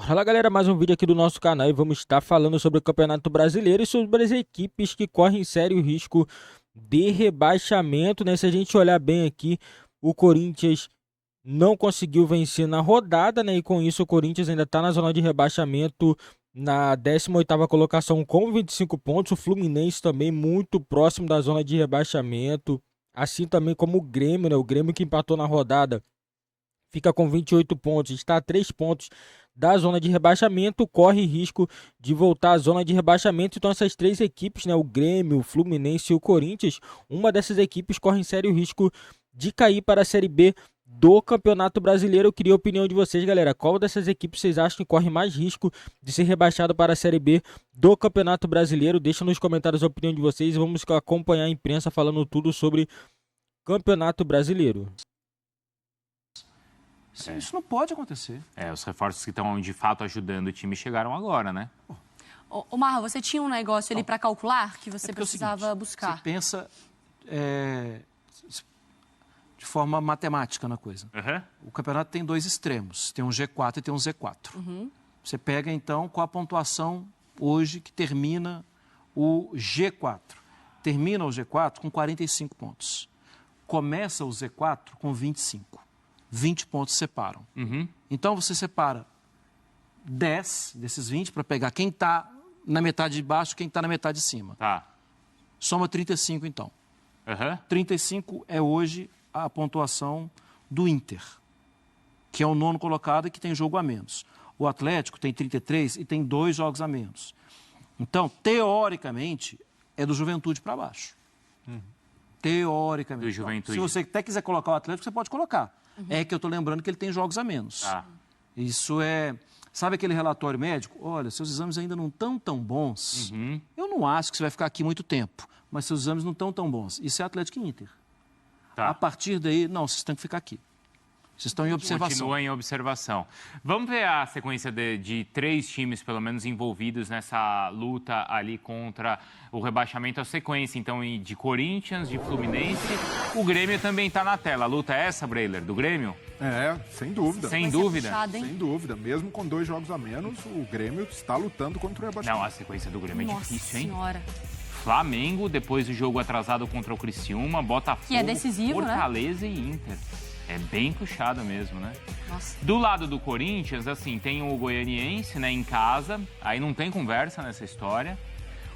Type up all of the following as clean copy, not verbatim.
Fala galera, mais um vídeo aqui do nosso canal e vamos estar falando sobre o Campeonato Brasileiro e sobre as equipes que correm sério risco de rebaixamento, né? Se a gente olhar bem aqui, o Corinthians não conseguiu vencer na rodada, né? E com isso o Corinthians ainda está na zona de rebaixamento na 18ª colocação com 25 pontos. O Fluminense também muito próximo da zona de rebaixamento, assim também como o Grêmio, né? O Grêmio que empatou na rodada fica com 28 pontos, está a 3 pontos da zona de rebaixamento, corre risco de voltar à zona de rebaixamento. Então essas três equipes, né, o Grêmio, o Fluminense e o Corinthians, uma dessas equipes corre sério risco de cair para a Série B do Campeonato Brasileiro. Eu queria a opinião de vocês, galera. Qual dessas equipes vocês acham que corre mais risco de ser rebaixado para a Série B do Campeonato Brasileiro? Deixa nos comentários a opinião de vocês e vamos acompanhar a imprensa falando tudo sobre Campeonato Brasileiro. Isso não pode acontecer. Os reforços que estão de fato ajudando o time chegaram agora, né? Ô, Marra, você tinha um negócio ali para calcular que você É precisava o seguinte, buscar? Você pensa de forma matemática na coisa. O campeonato tem dois extremos, tem um G4 e tem um Z4. Você pega, então, qual a pontuação hoje que termina o G4. Termina o G4 com 45 pontos. Começa o Z4 com 25. 20 pontos separam. Então, você separa 10 desses 20 para pegar quem está na metade de baixo e quem está na metade de cima. Tá. Soma 35, então. 35 é hoje a pontuação do Inter, que é o nono colocado e que tem jogo a menos. O Atlético tem 33 e tem 2 jogos a menos. Então, teoricamente, é do Juventude para baixo. Teoricamente. Do Juventude. Se você até quiser colocar o Atlético, você pode colocar. É que eu estou lembrando que ele tem jogos a menos. Isso é... Sabe aquele relatório médico? Olha, seus exames ainda não estão tão bons. Eu não acho que você vai ficar aqui muito tempo, mas seus exames não estão tão bons. Isso é Atlético e Inter. A partir daí, não, vocês têm que ficar aqui. Vocês estão em observação. Continua em observação. Vamos ver a sequência de 3 times, pelo menos, envolvidos nessa luta ali contra o rebaixamento. A sequência, então, de Corinthians, de Fluminense. O Grêmio também está na tela. A luta é essa, Breiler, do Grêmio? Sem dúvida. Sem dúvida? Sem dúvida. Mesmo com 2 jogos a menos, o Grêmio está lutando contra o rebaixamento. Não, a sequência do Grêmio é difícil, hein? Senhora. Flamengo, depois do jogo atrasado contra o Criciúma, Botafogo, que é decisivo, Fortaleza e Inter. É bem puxado mesmo, né? Nossa. Do lado do Corinthians, assim, tem o Goianiense, né, em casa. Aí não tem conversa nessa história.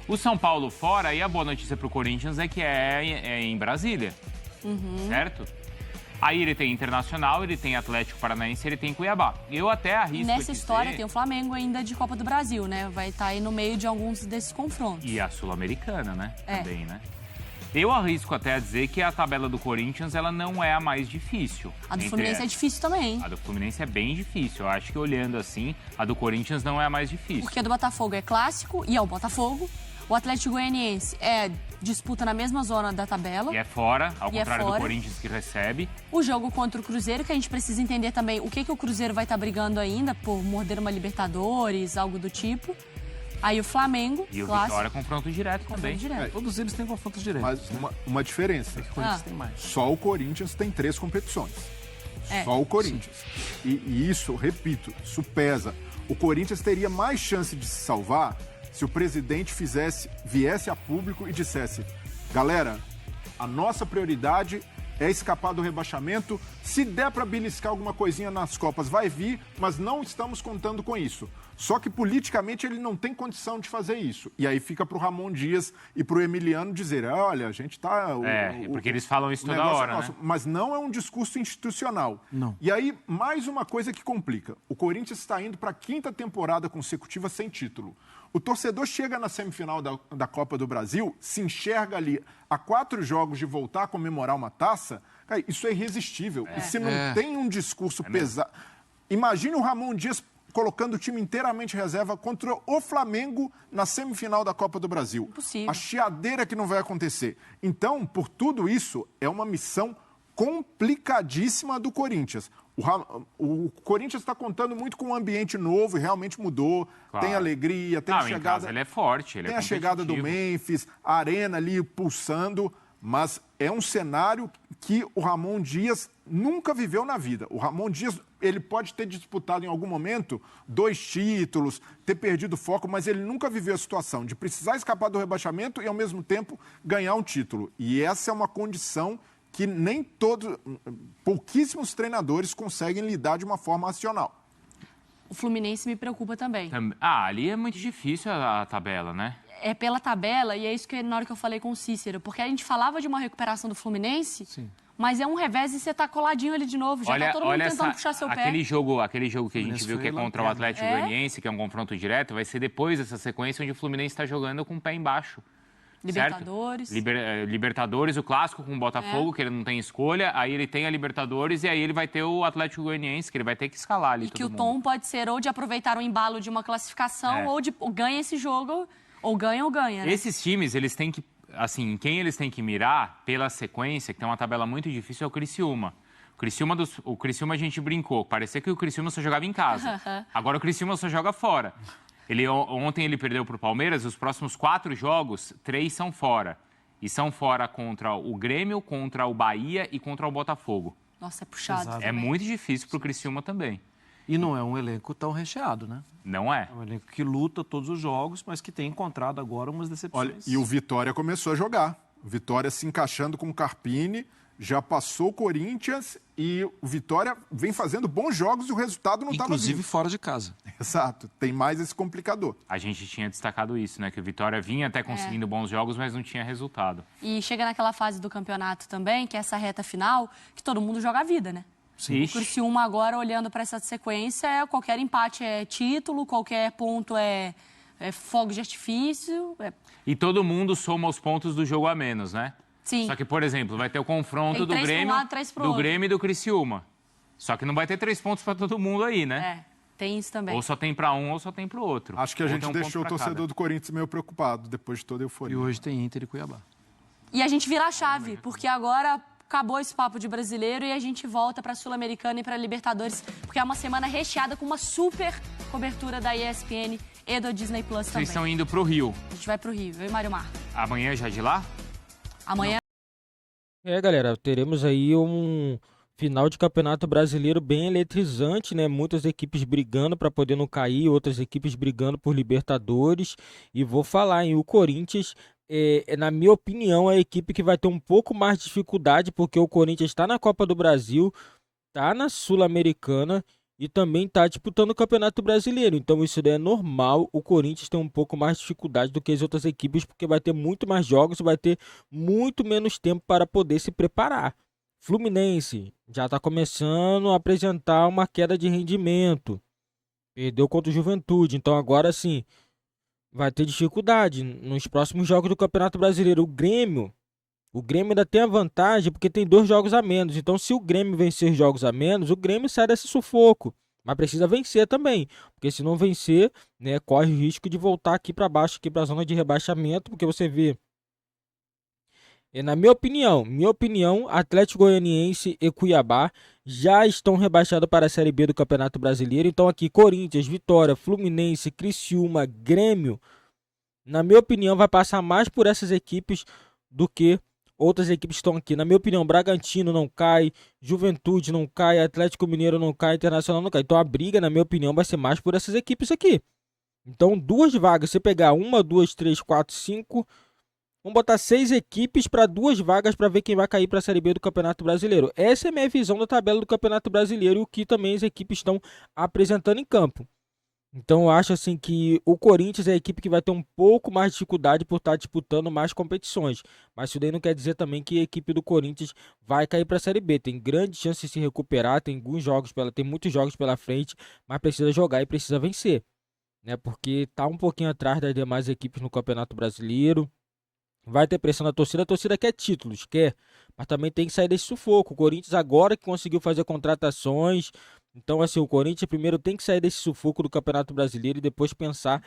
O São Paulo fora, e a boa notícia pro Corinthians é que é em Brasília. Certo? Aí ele tem Internacional, ele tem Atlético Paranaense, ele tem Cuiabá. Eu até arrisco E nessa dizer... história tem o Flamengo ainda de Copa do Brasil, né? Vai estar aí no meio de alguns desses confrontos. E a Sul-Americana, né? Também, né? Eu arrisco até a dizer que a tabela do Corinthians, ela não é a mais difícil. A do Fluminense é difícil também. A do Fluminense é bem difícil. Eu acho que olhando assim, a do Corinthians não é a mais difícil. Porque a do Botafogo é clássico e é o Botafogo. O Atlético Goianiense disputa na mesma zona da tabela. E é fora, ao contrário fora. do Corinthians que recebe. O jogo contra o Cruzeiro, que a gente precisa entender também o que o Cruzeiro vai estar brigando ainda, por morder uma Libertadores, algo do tipo. Aí o Flamengo, E o clássico. Vitória confronto direto também. Direto. Todos eles têm confrontos diretos. Mas uma diferença. O Corinthians tem mais. Só o Corinthians tem 3 competições. É, Só o Corinthians. E isso, repito, isso pesa. O Corinthians teria mais chance de se salvar se o presidente viesse a público e dissesse: galera, a nossa prioridade é escapar do rebaixamento. Se der para beliscar alguma coisinha nas Copas, vai vir, mas não estamos contando com isso. Só que politicamente ele não tem condição de fazer isso. E aí fica para o Ramon Dias e para o Emiliano dizer: olha, a gente está... Porque eles falam isso toda hora, né? Mas não é um discurso institucional. Não. E aí, mais uma coisa que complica. O Corinthians está indo para a 5ª temporada consecutiva sem título. O torcedor chega na semifinal da Copa do Brasil, se enxerga ali a 4 jogos de voltar a comemorar uma taça, cara, isso é irresistível. E se não tem um discurso pesado... Imagine o Ramon Dias colocando o time inteiramente reserva contra o Flamengo na semifinal da Copa do Brasil. Impossível. A chiadeira que não vai acontecer. Então, por tudo isso, é uma missão complicadíssima do Corinthians. O Corinthians está contando muito com um ambiente novo e realmente mudou. Claro. Tem alegria, tem a chegada... Em casa ele é forte, ele Tem é a chegada do competitivo. Memphis, a arena ali pulsando, mas é um cenário que o Ramon Dias nunca viveu na vida. O Ramon Dias, ele pode ter disputado em algum momento 2 títulos, ter perdido o foco, mas ele nunca viveu a situação de precisar escapar do rebaixamento e, ao mesmo tempo, ganhar um título. E essa é uma condição que pouquíssimos treinadores conseguem lidar de uma forma racional. O Fluminense me preocupa também. Ali é muito difícil a tabela, né? É pela tabela, e é isso que na hora que eu falei com o Cícero, porque a gente falava de uma recuperação do Fluminense, Sim. mas é um revés e você tá coladinho ali de novo, já tá todo mundo tentando puxar seu pé. Aquele jogo que a gente viu que é contra o Atlético Goianiense, que é um confronto direto, vai ser depois dessa sequência onde o Fluminense está jogando com o pé embaixo. Libertadores. Libertadores, o clássico com o Botafogo, que ele não tem escolha, aí ele tem a Libertadores e aí ele vai ter o Atlético Goianiense, que ele vai ter que escalar ali. E que o tom pode ser ou de aproveitar o embalo de uma classificação, ou de ganha esse jogo, ou ganha, né? Esses times, eles têm que, assim, quem eles têm que mirar pela sequência, que tem uma tabela muito difícil, é o Criciúma. O Criciúma a gente brincou, parecia que o Criciúma só jogava em casa. Agora o Criciúma só joga fora. Ontem ele perdeu para o Palmeiras, os próximos 4 jogos, 3 são fora. E são fora contra o Grêmio, contra o Bahia e contra o Botafogo. Nossa, é puxado. É muito difícil para o Criciúma também. E não é um elenco tão recheado, né? Não é. É um elenco que luta todos os jogos, mas que tem encontrado agora umas decepções. Olha, e o Vitória começou a jogar. O Vitória se encaixando com o Carpini, já passou o Corinthians e o Vitória vem fazendo bons jogos e o resultado não estava vindo. Inclusive fora de casa. Exato, tem mais esse complicador. A gente tinha destacado isso, né? Que o Vitória vinha até conseguindo bons jogos, mas não tinha resultado. E chega naquela fase do campeonato também, que é essa reta final, que todo mundo joga a vida, né? Sim. O Criciúma agora, olhando para essa sequência, qualquer empate é título, qualquer ponto é fogo de artifício. E todo mundo soma os pontos do jogo a menos, né? Sim. Só que, por exemplo, vai ter o confronto Tem 3 pra um lado, 3 pro outro. Grêmio e do Criciúma. Só que não vai ter 3 pontos para todo mundo aí, né? Tem isso também. Ou só tem para um ou só tem para o outro. Acho que a Ou gente tem um deixou o ponto pra torcedor cada. do Corinthians meio preocupado depois de toda a euforia. E hoje tem Inter e Cuiabá. E a gente vira a chave, porque agora acabou esse papo de brasileiro e a gente volta para a Sul-Americana e para a Libertadores, porque é uma semana recheada com uma super cobertura da ESPN e do Disney Plus também. Vocês estão indo para o Rio. A gente vai para o Rio, eu e Mário Mar. Amanhã já de lá? Amanhã. Galera, teremos aí um final de campeonato brasileiro bem eletrizante, né? Muitas equipes brigando para poder não cair, outras equipes brigando por Libertadores. E vou falar, o Corinthians, na minha opinião, é a equipe que vai ter um pouco mais de dificuldade, porque o Corinthians está na Copa do Brasil, está na Sul-Americana e também está disputando o Campeonato Brasileiro. Então isso daí é normal, o Corinthians tem um pouco mais de dificuldade do que as outras equipes, porque vai ter muito mais jogos e vai ter muito menos tempo para poder se preparar. Fluminense já está começando a apresentar uma queda de rendimento. Perdeu contra o Juventude, então agora sim vai ter dificuldade nos próximos jogos do Campeonato Brasileiro. O Grêmio ainda tem a vantagem porque tem 2 jogos a menos. Então, se o Grêmio vencer os jogos a menos, o Grêmio sai desse sufoco. Mas precisa vencer também, porque se não vencer, né, corre o risco de voltar aqui para baixo, aqui para a zona de rebaixamento, porque você vê, na minha opinião, Atlético Goianiense e Cuiabá já estão rebaixados para a Série B do Campeonato Brasileiro. Então aqui, Corinthians, Vitória, Fluminense, Criciúma, Grêmio, na minha opinião, vai passar mais por essas equipes do que outras equipes que estão aqui. Na minha opinião, Bragantino não cai, Juventude não cai, Atlético Mineiro não cai, Internacional não cai. Então a briga, na minha opinião, vai ser mais por essas equipes aqui. Então 2 vagas, você pegar 1, 2, 3, 4, 5... Vamos botar 6 equipes para 2 vagas para ver quem vai cair para a Série B do Campeonato Brasileiro. Essa é a minha visão da tabela do Campeonato Brasileiro e o que também as equipes estão apresentando em campo. Então eu acho assim que o Corinthians é a equipe que vai ter um pouco mais de dificuldade por estar disputando mais competições. Mas isso daí não quer dizer também que a equipe do Corinthians vai cair para a Série B. Tem grande chance de se recuperar, tem muitos jogos pela frente, mas precisa jogar e precisa vencer, né? Porque está um pouquinho atrás das demais equipes no Campeonato Brasileiro. Vai ter pressão da torcida, a torcida quer títulos, mas também tem que sair desse sufoco. O Corinthians agora que conseguiu fazer contratações, então assim, o Corinthians primeiro tem que sair desse sufoco do Campeonato Brasileiro e depois pensar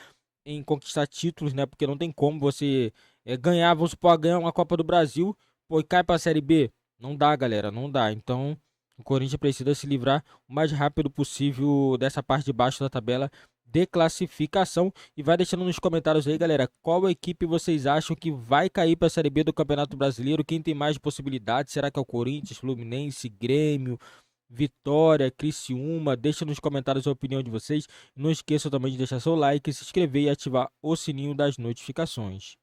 em conquistar títulos, né? Porque não tem como você ganhar, vamos supor, ganhar uma Copa do Brasil, e cai para a Série B. Não dá, galera, não dá. Então o Corinthians precisa se livrar o mais rápido possível dessa parte de baixo da tabela de classificação. E vai deixando nos comentários aí, galera, qual equipe vocês acham que vai cair para a Série B do Campeonato Brasileiro? Quem tem mais possibilidades? Será que é o Corinthians, Fluminense, Grêmio, Vitória, Criciúma? Deixa nos comentários a opinião de vocês. Não esqueçam também de deixar seu like, se inscrever e ativar o sininho das notificações.